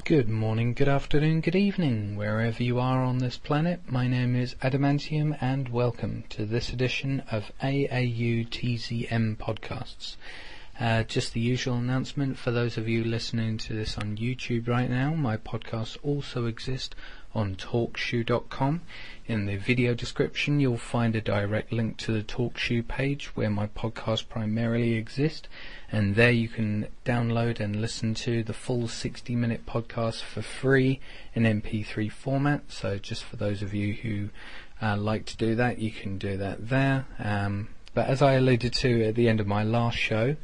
Good morning, good afternoon, good evening, wherever you are on this planet. My name is Adamantium and welcome to this edition of AAU TZM Podcasts. Just the usual announcement for those of you listening to this on YouTube right now. My podcasts also exist on TalkShoe.com. In the video description you'll find a direct link to the TalkShoe page where my podcasts primarily exist, and there you can download and listen to the full 60-minute podcast for free in MP3 format. So just for those of you who like to do that, you can do that there. But as I alluded to at the end of my last show,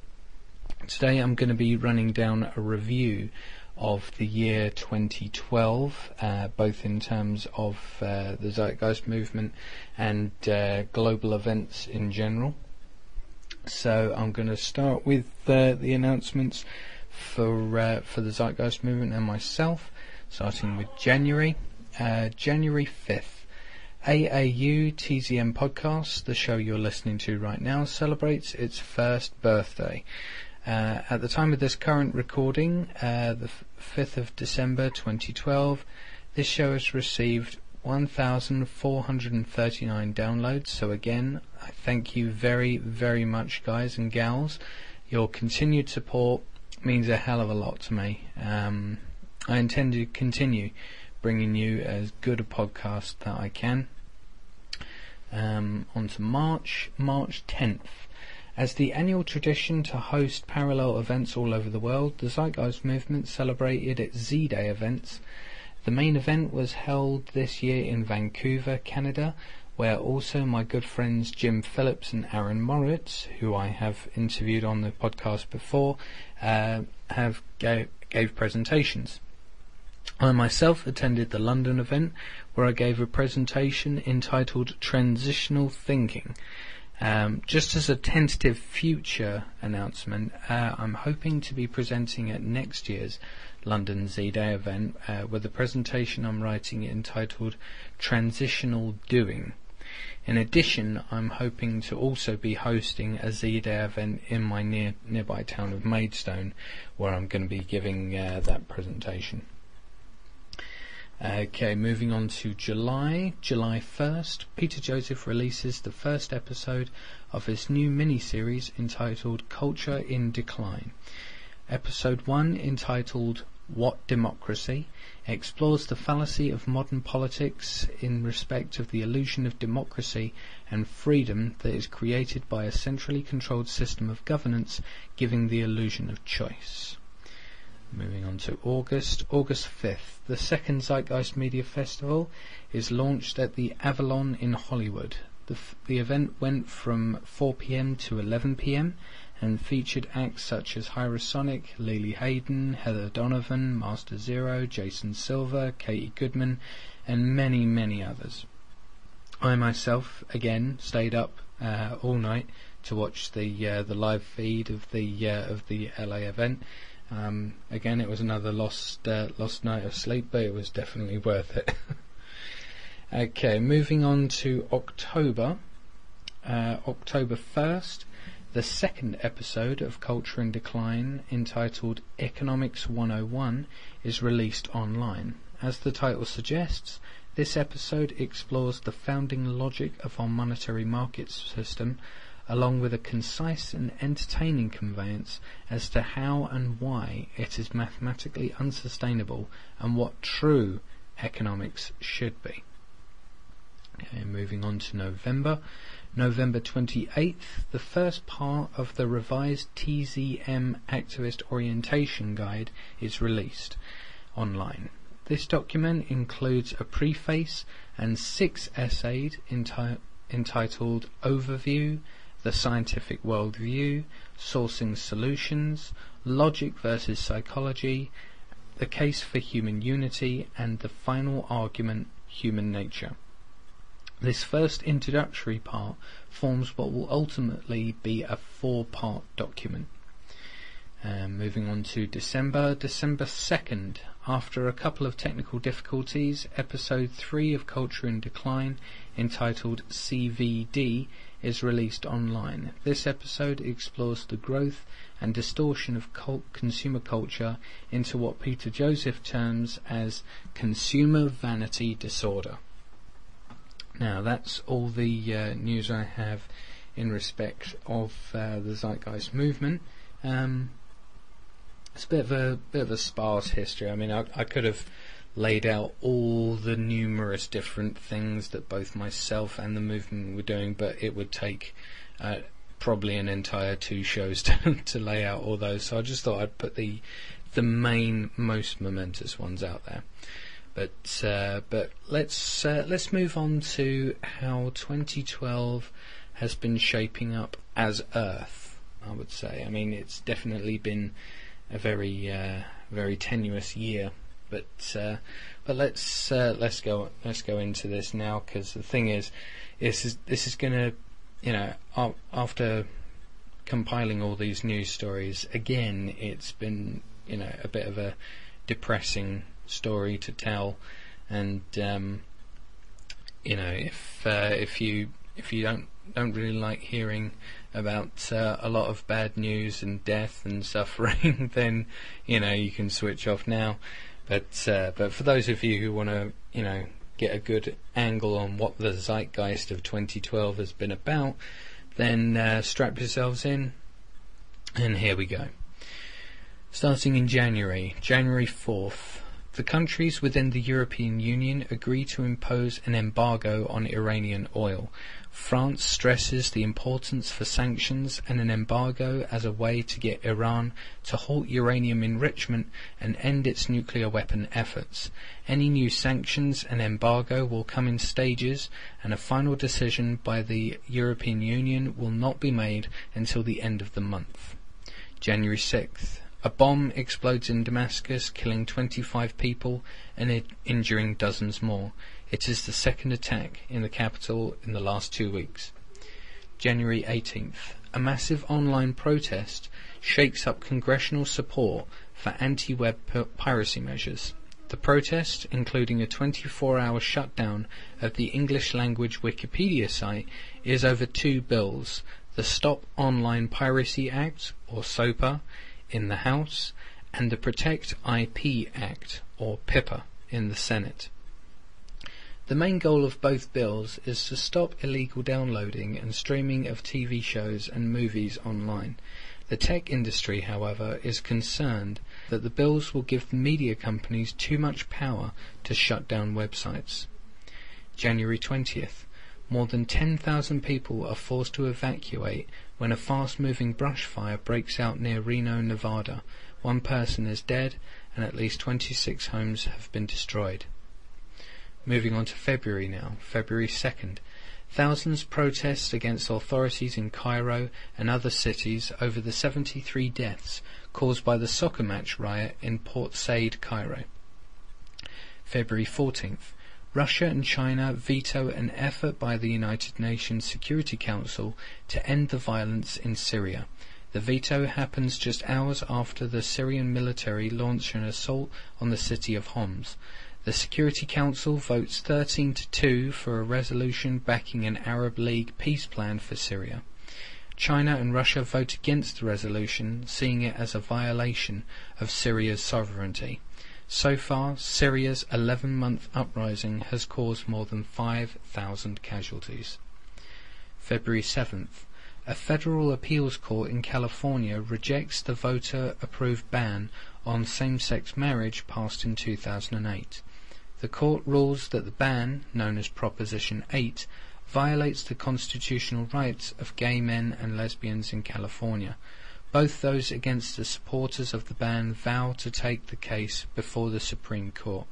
today I'm going to be running down a review of the year 2012, both in terms of the Zeitgeist movement and global events in general. So I'm going to start with the announcements for the Zeitgeist movement and myself, starting with January 5th. AAU TZM Podcast, the show you're listening to right now, celebrates its first birthday. At the time of this current recording, the 5th of December 2012, this show has received 1,439 downloads. So again, I thank you very, very much, guys and gals. Your continued support means a hell of a lot to me. I intend to continue bringing you as good a podcast that I can. On to March 10th. As the annual tradition to host parallel events all over the world, the Zeitgeist movement celebrated its Z-Day events. The main event was held this year in Vancouver, Canada, where also my good friends Jim Phillips and Aaron Moritz, who I have interviewed on the podcast before, gave presentations. I myself attended the London event, where I gave a presentation entitled Transitional Thinking. Just as a tentative future announcement, I'm hoping to be presenting at next year's London Z-Day event with a presentation I'm writing entitled Transitional Doing. In addition, I'm hoping to also be hosting a Z-Day event in my nearby town of Maidstone, where I'm going to be giving that presentation. Okay, moving on to July 1st, Peter Joseph releases the first episode of his new mini-series entitled Culture in Decline. Episode 1, entitled What Democracy, explores the fallacy of modern politics in respect of the illusion of democracy and freedom that is created by a centrally controlled system of governance giving the illusion of choice. Moving on to August 5th, the second Zeitgeist Media Festival is launched at the Avalon in Hollywood. The event went from 4 p.m. to 11 p.m. and featured acts such as Hyrosonic, Lily Hayden, Heather Donovan, Master Zero, Jason Silver, Katie Goodman, and many, many others. I myself, again, stayed up all night to watch the live feed of the LA event. Again, it was another lost night of sleep, but it was definitely worth it. Okay, moving on to October 1st, the second episode of Culture in Decline, entitled Economics 101, is released online. As the title suggests, this episode explores the founding logic of our monetary market system, along with a concise and entertaining conveyance as to how and why it is mathematically unsustainable and what true economics should be. Okay, moving on to November 28th, the first part of the revised TZM Activist Orientation Guide is released online. This document includes a preface and 6 essays entitled Overview, The Scientific Worldview, Sourcing Solutions, Logic versus Psychology, The Case for Human Unity, and the final argument, Human Nature. This first introductory part forms what will ultimately be a 4-part document. Moving on to December 2nd. After a couple of technical difficulties, episode 3 of Culture in Decline, entitled CVD, is released online. This episode explores the growth and distortion of consumer culture into what Peter Joseph terms as consumer vanity disorder. Now, that's all the news I have in respect of the Zeitgeist movement. It's a bit of a sparse history. I mean, I could have laid out all the numerous different things that both myself and the movement were doing, but it would take probably an entire 2 shows to lay out all those. So I just thought I'd put the main, most momentous ones out there. But let's move on to how 2012 has been shaping up as Earth, I would say. I mean, it's definitely been a very tenuous year, but let's go into this now, because the thing is, this is going to, after compiling all these news stories, again, it's been a bit of a depressing story to tell, and if you don't really like hearing about a lot of bad news and death and suffering, then you can switch off now. But for those of you who want to get a good angle on what the zeitgeist of 2012 has been about, then strap yourselves in, and here we go. Starting in January 4th, the countries within the European Union agree to impose an embargo on Iranian oil. France stresses the importance for sanctions and an embargo as a way to get Iran to halt uranium enrichment and end its nuclear weapon efforts. Any new sanctions and embargo will come in stages, and a final decision by the European Union will not be made until the end of the month. January 6th. A bomb explodes in Damascus, killing 25 people and injuring dozens more. It is the second attack in the capital in the last 2 weeks. January 18th. A massive online protest shakes up congressional support for anti-web piracy measures. The protest, including a 24-hour shutdown of the English-language Wikipedia site, is over 2 bills: the Stop Online Piracy Act, or SOPA, in the House, and the Protect IP Act, or PIPA, in the Senate. The main goal of both bills is to stop illegal downloading and streaming of TV shows and movies online. The tech industry, however, is concerned that the bills will give the media companies too much power to shut down websites. January 20th. More than 10,000 people are forced to evacuate when a fast-moving brush fire breaks out near Reno, Nevada. 1 person is dead and at least 26 homes have been destroyed. Moving on to February now, February 2nd. Thousands protest against authorities in Cairo and other cities over the 73 deaths caused by the soccer match riot in Port Said, Cairo. February 14th. Russia and China veto an effort by the United Nations Security Council to end the violence in Syria. The veto happens just hours after the Syrian military launched an assault on the city of Homs. The Security Council votes 13-2 for a resolution backing an Arab League peace plan for Syria. China and Russia vote against the resolution, seeing it as a violation of Syria's sovereignty. So far, Syria's 11-month uprising has caused more than 5,000 casualties. February 7th. A federal appeals court in California rejects the voter-approved ban on same-sex marriage passed in 2008. The court rules that the ban, known as Proposition 8, violates the constitutional rights of gay men and lesbians in California. Both those against the supporters of the ban vow to take the case before the Supreme Court.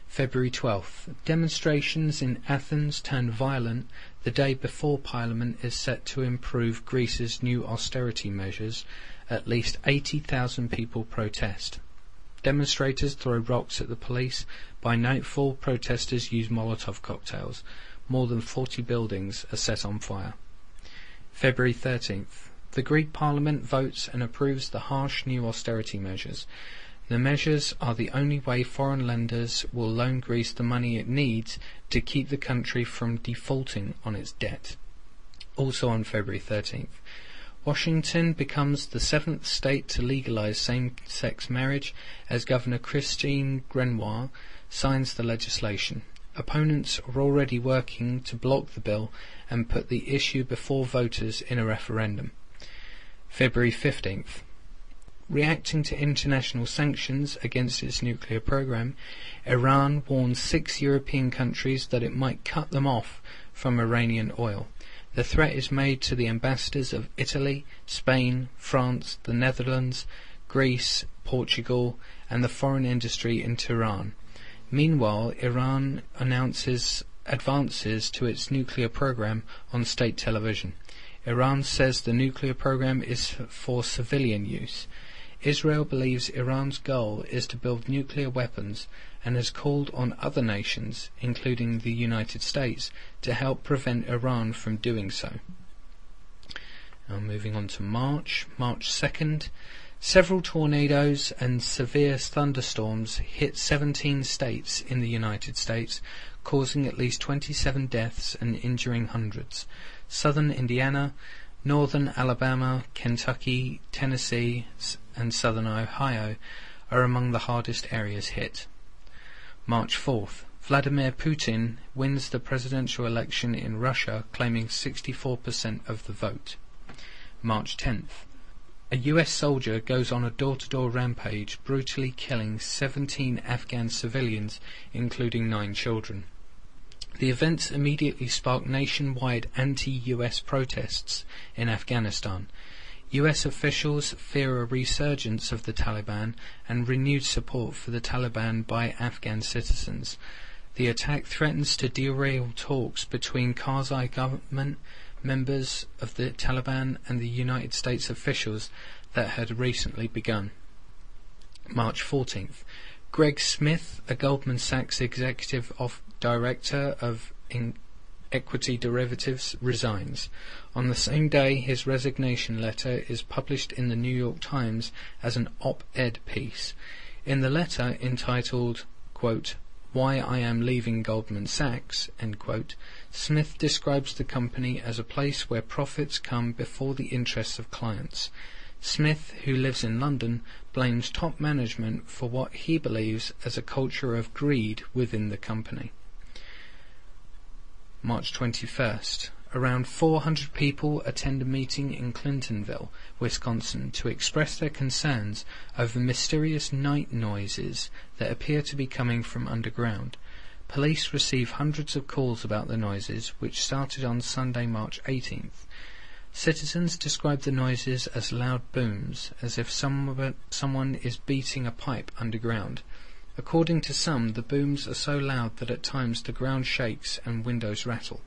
February 12th. Demonstrations in Athens turn violent the day before Parliament is set to improve Greece's new austerity measures. At least 80,000 people protest. Demonstrators throw rocks at the police. By nightfall, protesters use Molotov cocktails. More than 40 buildings are set on fire. February 13th. The Greek Parliament votes and approves the harsh new austerity measures. The measures are the only way foreign lenders will loan Greece the money it needs to keep the country from defaulting on its debt. Also on February 13th, Washington becomes the 7th state to legalize same-sex marriage as Governor Christine Grenoir signs the legislation. Opponents are already working to block the bill and put the issue before voters in a referendum. February 15th. Reacting to international sanctions against its nuclear program, Iran warns 6 European countries that it might cut them off from Iranian oil. The threat is made to the ambassadors of Italy, Spain, France, the Netherlands, Greece, Portugal, and the foreign industry in Tehran. Meanwhile, Iran announces advances to its nuclear program on state television. Iran says the nuclear program is for civilian use. Israel believes Iran's goal is to build nuclear weapons and has called on other nations, including the United States, to help prevent Iran from doing so. Now moving on to March 2nd. Several tornadoes and severe thunderstorms hit 17 states in the United States, causing at least 27 deaths and injuring hundreds. Southern Indiana, northern Alabama, Kentucky, Tennessee, and southern Ohio are among the hardest areas hit. March 4th. Vladimir Putin wins the presidential election in Russia, claiming 64% of the vote. March 10th. A US soldier goes on a door-to-door rampage, brutally killing 17 Afghan civilians, including 9 children. The events immediately sparked nationwide anti-US protests in Afghanistan. US officials fear a resurgence of the Taliban and renewed support for the Taliban by Afghan citizens. The attack threatens to derail talks between Karzai government members of the Taliban and the United States officials that had recently begun. March 14th. Greg Smith, a Goldman Sachs executive director of equity derivatives, resigns. On the same day, his resignation letter is published in the New York Times as an op-ed piece. In the letter, entitled, quote, "Why I Am Leaving Goldman Sachs," end quote, Smith describes the company as a place where profits come before the interests of clients. Smith, who lives in London, blames top management for what he believes as a culture of greed within the company. March 21st. Around 400 people attend a meeting in Clintonville, Wisconsin, to express their concerns over mysterious night noises that appear to be coming from underground. Police receive hundreds of calls about the noises, which started on Sunday, March 18th. Citizens describe the noises as loud booms, as if someone is beating a pipe underground. According to some, the booms are so loud that at times the ground shakes and windows rattle.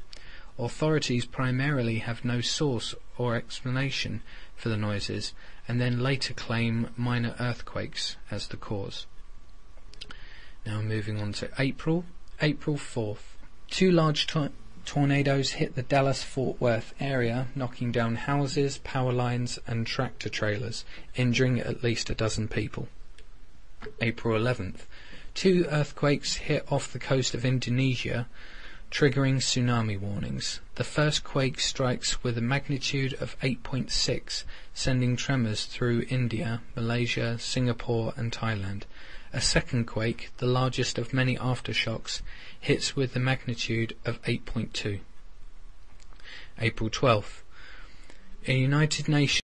Authorities primarily have no source or explanation for the noises, and then later claim minor earthquakes as the cause. Now moving on to April 4th. 2 large tornadoes hit the Dallas-Fort Worth area, knocking down houses, power lines and tractor trailers, injuring at least a dozen people. April 11th. 2 earthquakes hit off the coast of Indonesia, triggering tsunami warnings. The first quake strikes with a magnitude of 8.6, sending tremors through India, Malaysia, Singapore and Thailand. A second quake, the largest of many aftershocks, hits with the magnitude of 8.2. April 12th. A United Nations